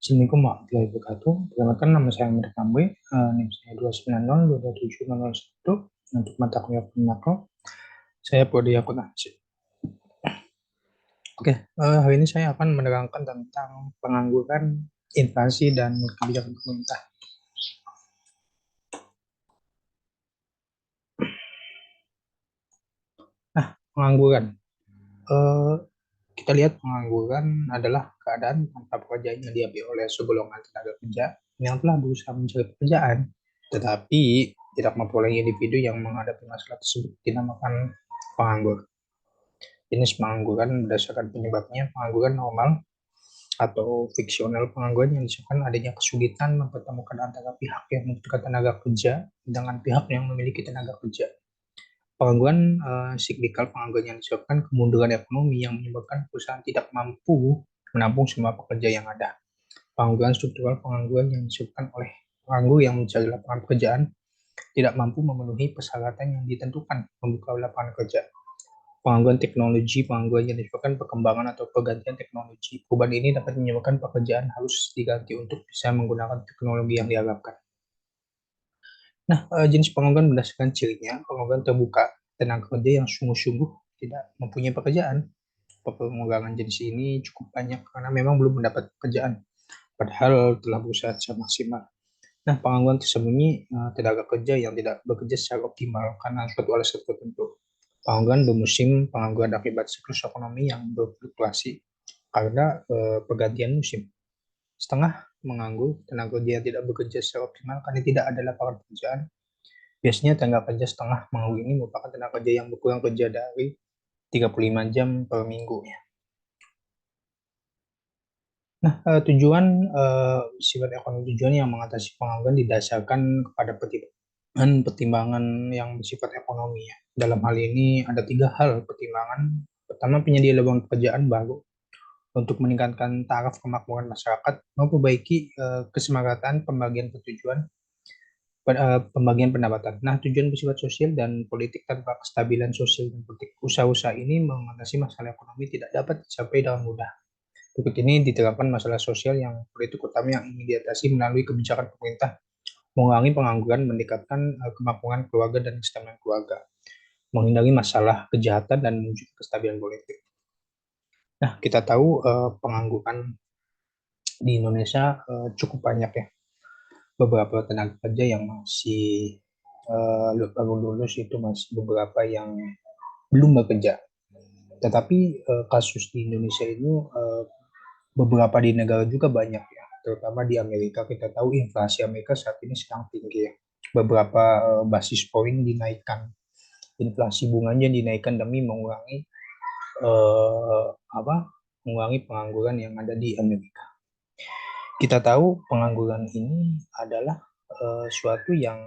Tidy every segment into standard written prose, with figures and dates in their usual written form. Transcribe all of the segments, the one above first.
Assalamualaikum warahmatullahi wabarakatuh. Perkenalkan nama saya Amir Kamwe, NIM saya 290227001 untuk mata kuliah makro. Saya prodi akuntansi. Oke, hari ini saya akan menerangkan tentang pengangguran, inflasi, dan kebijakan pemerintah. Nah, pengangguran. Eh, kita lihat pengangguran adalah keadaan tanpa pekerjaan yang dihadapi oleh segolongan tenaga kerja yang telah berusaha mencari pekerjaan, tetapi tidak mampu oleh individu yang menghadapi masalah tersebut dinamakan penganggur. Jenis pengangguran berdasarkan penyebabnya, pengangguran normal atau fiksional, pengangguran yang disebabkan adanya kesulitan mempertemukan antara pihak yang membutuhkan tenaga kerja dengan pihak yang memiliki tenaga kerja. Pengangguran siklikal, pengangguran yang disebabkan kemunduran ekonomi yang menyebabkan perusahaan tidak mampu menampung semua pekerja yang ada. Pengangguran struktural, pengangguran yang disebabkan oleh penganggur yang mencari lapangan pekerjaan tidak mampu memenuhi persyaratan yang ditentukan membuka lapangan kerja. Pengangguran teknologi, pengangguran yang disebabkan perkembangan atau pergantian teknologi. Perubahan ini dapat menyebabkan pekerjaan harus diganti untuk bisa menggunakan teknologi yang diharapkan. Nah, jenis pengangguran berdasarkan cirinya, pengangguran terbuka, tenaga kerja yang sungguh-sungguh tidak mempunyai pekerjaan. Pengangguran jenis ini cukup banyak karena memang belum mendapat pekerjaan, padahal telah berusaha secara maksimal. Nah, pengangguran tersembunyi, tenaga kerja yang tidak bekerja secara optimal karena suatu alasan tertentu. Pengangguran bermusim, pengangguran akibat siklus ekonomi yang berfluktuasi karena pergantian musim. Setengah menganggur, tenaga kerja yang tidak bekerja secara optimal karena tidak ada lapangan pekerjaan. Biasanya tenaga kerja setengah menganggur ini merupakan tenaga kerja yang berkurang kerja dari 35 jam per minggu. Nah, tujuan sifat ekonomi, tujuan yang mengatasi pengangguran didasarkan kepada pertimbangan yang bersifat ekonomi ya. Dalam hal ini ada tiga hal pertimbangan. Pertama, penyedia lowongan pekerjaan baru untuk meningkatkan taraf kemakmuran masyarakat, memperbaiki kesemarataan pembagian pertujuan, pembagian pendapatan. Nah, tujuan bersifat sosial dan politik tanpa kestabilan sosial dan politik. Usaha-usaha ini mengatasi masalah ekonomi tidak dapat dicapai dengan mudah. Berikut ini diterapkan masalah sosial yang politik utama yang ingin diatasi melalui kebijakan pemerintah, mengurangi pengangguran, meningkatkan kemakmuran keluarga dan kestabilan keluarga, menghindari masalah kejahatan dan mewujudkan kestabilan politik. Nah, kita tahu pengangguran di Indonesia cukup banyak ya. Beberapa tenaga kerja yang masih baru lulus itu masih beberapa yang belum bekerja. Tetapi kasus di Indonesia ini beberapa di negara juga banyak ya, terutama di Amerika. Kita tahu inflasi Amerika saat ini sedang tinggi ya. Beberapa basis poin dinaikkan, inflasi bunganya dinaikkan demi mengurangi eh, apa? Mengurangi pengangguran yang ada di Amerika. Kita tahu pengangguran ini adalah suatu yang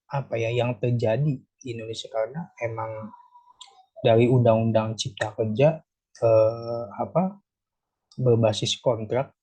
apa ya, yang terjadi di Indonesia karena emang dari Undang-Undang Cipta Kerja apa berbasis kontrak.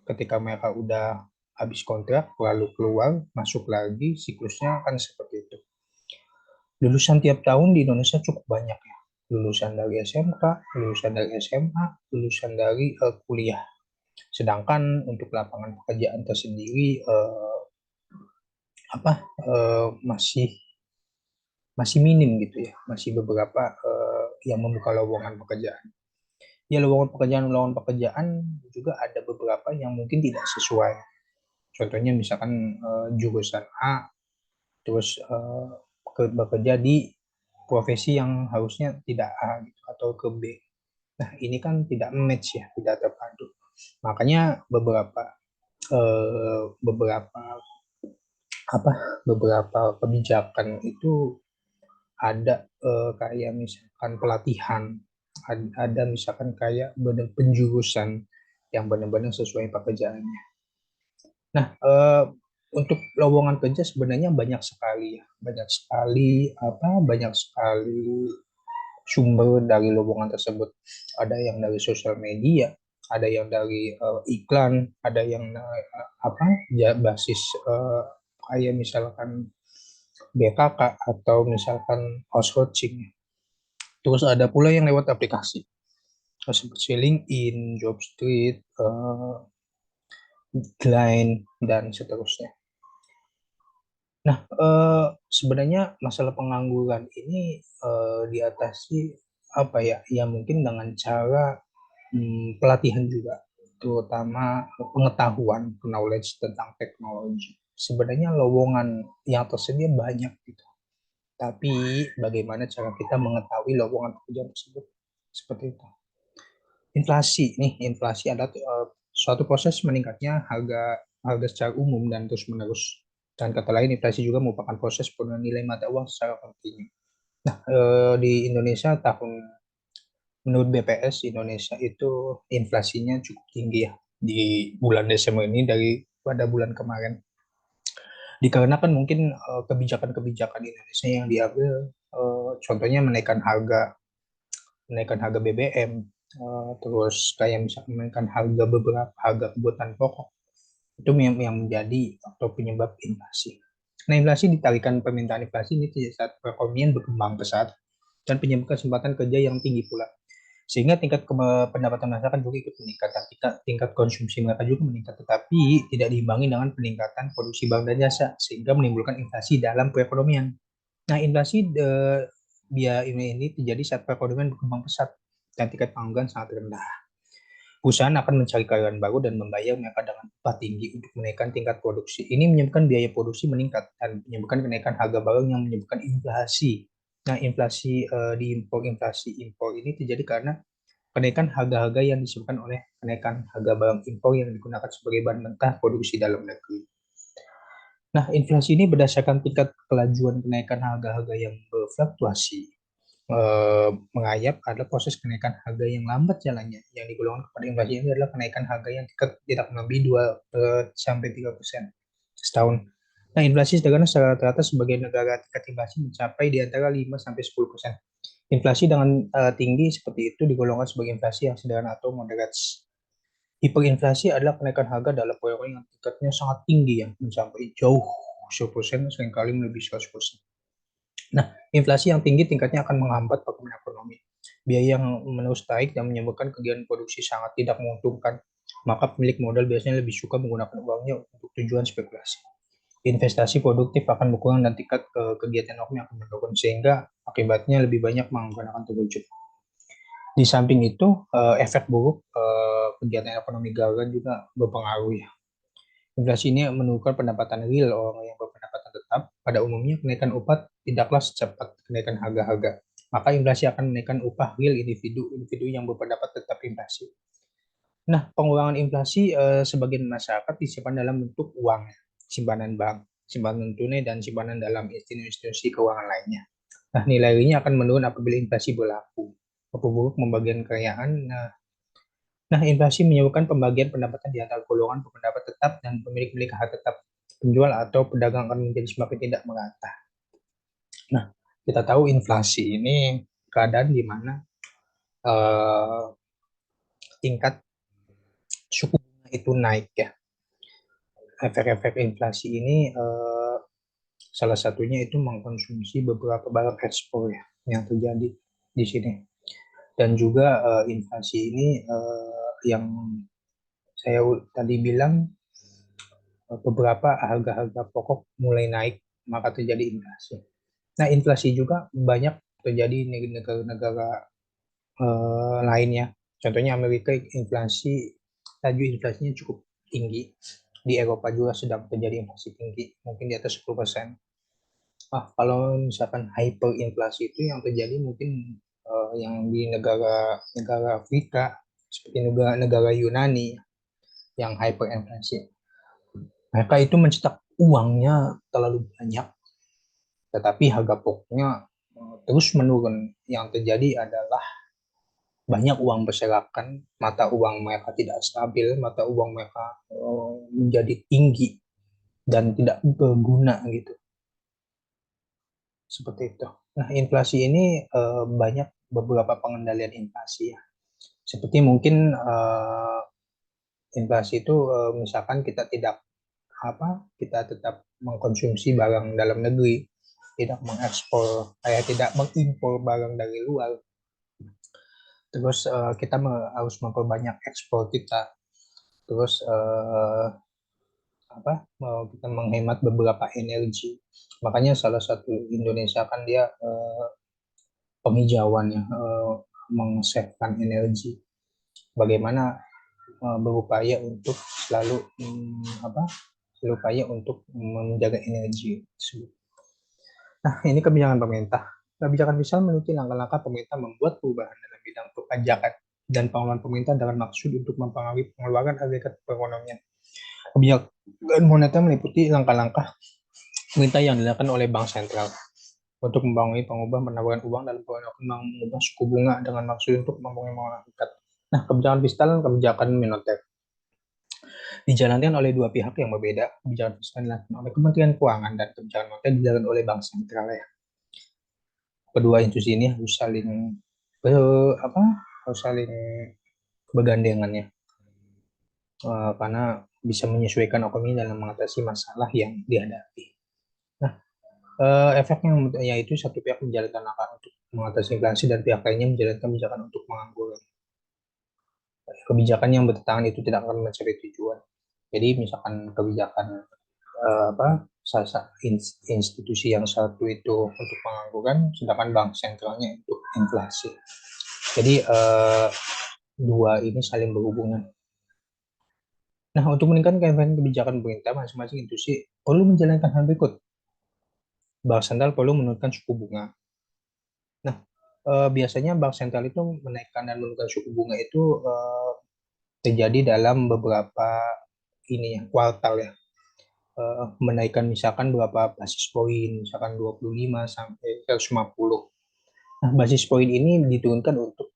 Ketika mereka udah habis kontrak lalu keluar masuk lagi, siklusnya kan seperti itu. Lulusan tiap tahun di Indonesia cukup banyak ya, lulusan dari SMK, lulusan dari SMA, lulusan dari kuliah. Sedangkan untuk lapangan pekerjaan tersendiri apa masih masih minim gitu ya, masih beberapa yang membuka lowongan pekerjaan. Ya, lowongan pekerjaan juga ada beberapa yang mungkin tidak sesuai. Contohnya misalkan jurusan A terus bekerja di profesi yang harusnya tidak A gitu, atau ke B. Nah, ini kan tidak match ya, tidak terpadu. Makanya beberapa apa beberapa kebijakan itu ada kayak misalkan pelatihan, ada misalkan kayak benar penjurusan yang benar-benar sesuai pekerjaannya. Nah, untuk lowongan kerja sebenarnya banyak sekali ya, banyak sekali sumber dari lowongan tersebut. Ada yang dari sosial media, ada yang dari iklan, ada yang apa ya, basis kayak misalkan BKK atau misalkan outsourcing. Terus ada pula yang lewat aplikasi seperti LinkedIn, Jobstreet, decline, dan seterusnya. Nah, sebenarnya masalah pengangguran ini diatasi apa ya? Ya mungkin dengan cara pelatihan juga, terutama pengetahuan, knowledge tentang teknologi. Sebenarnya lowongan yang tersedia banyak gitu. Tapi bagaimana cara kita mengetahui lowongan pekerjaan tersebut? Seperti itu. Inflasi nih, inflasi adalah suatu proses meningkatnya harga harga secara umum dan terus menerus. Dan kata lain, inflasi juga merupakan proses penurunan nilai mata uang secara kontinu. Di Indonesia menurut BPS Indonesia itu inflasinya cukup tinggi ya di bulan Desember ini dari pada bulan kemarin. Dikarenakan mungkin kebijakan-kebijakan Indonesia yang diambil, contohnya menaikkan harga BBM, terus kayak misalnya menaikkan harga beberapa harga kebutuhan pokok, itu yang menjadi faktor penyebab inflasi. Nah, inflasi ditarikan permintaan inflasi ini saat perekonomian berkembang pesat dan penyebab kesempatan kerja yang tinggi pula. Sehingga tingkat pendapatan masyarakat juga ikut meningkat dan tingkat konsumsi mereka juga meningkat, tetapi tidak diimbangi dengan peningkatan produksi barang dan jasa sehingga menimbulkan inflasi dalam perekonomian. Nah, inflasi biaya ini terjadi saat perekonomian berkembang pesat dan tingkat pengangguran sangat rendah. Perusahaan akan mencari karyawan baru dan membayar mereka dengan upah tinggi untuk menaikkan tingkat produksi. Ini menyebabkan biaya produksi meningkat dan menyebabkan kenaikan harga barang yang menyebabkan inflasi. Nah, inflasi impor ini terjadi karena kenaikan harga-harga yang disebabkan oleh kenaikan harga barang impor yang digunakan sebagai bahan mentah produksi dalam negeri. Nah, inflasi ini berdasarkan tingkat kelajuan kenaikan harga-harga yang berfluktuasi. Mengayap adalah proses kenaikan harga yang lambat jalannya. Yang digolongkan kepada inflasi ini adalah kenaikan harga yang tidak melebihi 2-3% setahun. Nah, inflasi sederhana secara rata-rata sebagai negara tingkat inflasi mencapai di antara 5-10%. Inflasi dengan tinggi seperti itu digolongkan sebagai inflasi yang sederhana atau moderat. Hiperinflasi adalah kenaikan harga dalam periode yang tingkatnya sangat tinggi yang mencapai jauh 10%, seringkali melebihi 100%. Nah, inflasi yang tinggi tingkatnya akan menghambat pertumbuhan ekonomi. Biaya yang menerus naik dan menyebabkan kegiatan produksi sangat tidak menguntungkan. Maka pemilik modal biasanya lebih suka menggunakan uangnya untuk tujuan spekulasi. Investasi produktif akan berkurang dan tingkat kegiatan ekonomi akan menurun, sehingga akibatnya lebih banyak menggunakan terwujud. Di samping itu, efek buruk kegiatan ekonomi gagal juga berpengaruh ya. Inflasi ini menurunkan pendapatan real orang yang berpendapatan tetap. Pada umumnya, kenaikan upah tidaklah secepat kenaikan harga-harga. Maka inflasi akan menaikkan upah real individu yang berpendapat tetap inflasi. Nah, pengurangan inflasi sebagian masyarakat disimpan dalam bentuk uang, simpanan bank, simpanan tunai, dan simpanan dalam institusi keuangan lainnya. Nah, nilai realnya akan menurun apabila inflasi berlaku. Buruk pembagian kekayaan. Nah, inflasi menyebabkan pembagian pendapatan di antara golongan berpendapat tetap dan pemilik hak tetap. Penjual atau pedagang akan menjadi semakin tidak merata. Nah, kita tahu inflasi ini keadaan di mana eh, tingkat suku bunga itu naik ya. Efek-efek inflasi ini salah satunya itu mengkonsumsi beberapa barang ekspor ya yang terjadi di sini. Dan juga inflasi ini yang saya tadi bilang, beberapa harga-harga pokok mulai naik, maka terjadi inflasi. Nah, inflasi juga banyak terjadi di negara-negara lainnya. Contohnya Amerika, laju inflasinya cukup tinggi. Di Eropa juga sedang terjadi inflasi tinggi, mungkin di atas 10%. Kalau misalkan hyperinflasi itu yang terjadi mungkin yang di negara Afrika, seperti negara Yunani yang hyperinflasi. Mereka itu mencetak uangnya terlalu banyak, tetapi harga pokoknya terus menurun. Yang terjadi adalah banyak uang berserakan, mata uang mereka tidak stabil, mata uang mereka menjadi tinggi dan tidak berguna gitu. Seperti itu. Nah, inflasi ini banyak beberapa pengendalian inflasi ya. Seperti mungkin inflasi itu misalkan kita tetap mengkonsumsi barang dalam negeri, tidak mengekspor, tidak mengimpor barang dari luar. Terus kita harus memperbanyak ekspor kita. Terus kita menghemat beberapa energi. Makanya salah satu Indonesia kan dia penghijauan ya, mengsavekan energi. Bagaimana berupaya untuk selalu berupaya untuk menjaga energi tersebut. Nah, ini kebijakan pemerintah. Kebijakan fiskal meliputi langkah-langkah pemerintah membuat perubahan dalam bidang perpajakan dan pengeluaran pemerintah dengan maksud untuk mempengaruhi pengeluaran agregat perekonomian. Kebijakan moneter meliputi langkah-langkah pemerintah yang dilakukan oleh bank sentral untuk membangun pengubahan penawaran uang dan mengubah suku bunga dengan maksud untuk membangun pengeluaran agregat. Nah, kebijakan fiskal dan kebijakan moneter dijalankan oleh dua pihak yang berbeda. Kebijakan fiskal dilakukan oleh Kementerian Keuangan dan kebijakan moneter dijalankan oleh bank sentral ya. Kedua institusi ini harus saling bergandengan ya, karena bisa menyesuaikan ekonomi dalam mengatasi masalah yang dihadapi. Nah, efeknya yaitu satu pihak menjalankan langkah untuk mengatasi inflasi dan pihak lainnya menjalankan kebijakan untuk menganggur. Kebijakan yang bertentangan itu tidak akan mencapai tujuan. Jadi misalkan kebijakan institusi yang satu itu untuk pengangguran, sedangkan bank sentralnya untuk inflasi. Jadi dua ini saling berhubungan. Nah, untuk meningkatkan kebijakan pemerintah, masing-masing institusi perlu menjalankan hal berikut. Bank sentral perlu menurunkan suku bunga. Nah, biasanya bank sentral itu menaikkan dan menurunkan suku bunga itu terjadi dalam beberapa kuartal ya. Menaikkan misalkan berapa basis poin, misalkan 25 sampai 150. Nah, basis poin ini diturunkan untuk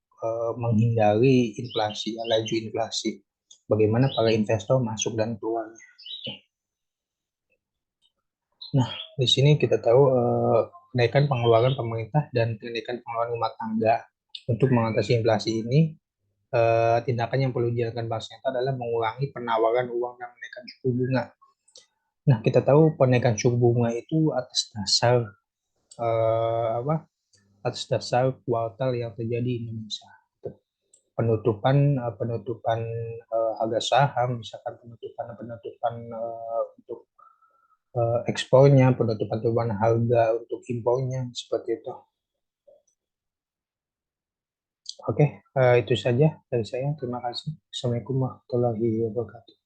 menghindari inflasi, laju inflasi. Bagaimana para investor masuk dan keluar. Nah, di sini kita tahu kenaikan pengeluaran pemerintah dan kenaikan pengeluaran rumah tangga untuk mengatasi inflasi ini. Tindakan yang perlu dilakukan bank sentral adalah mengurangi penawaran uang dan menaikkan suku bunga. Nah, kita tahu penaikan suku bunga itu atas dasar kuartal yang terjadi di Indonesia. Penutupan harga saham, misalkan penutupan untuk ekspornya, penutupan harga untuk impornya, seperti itu. Oke, itu saja dari saya. Terima kasih. Assalamualaikum warahmatullahi wabarakatuh.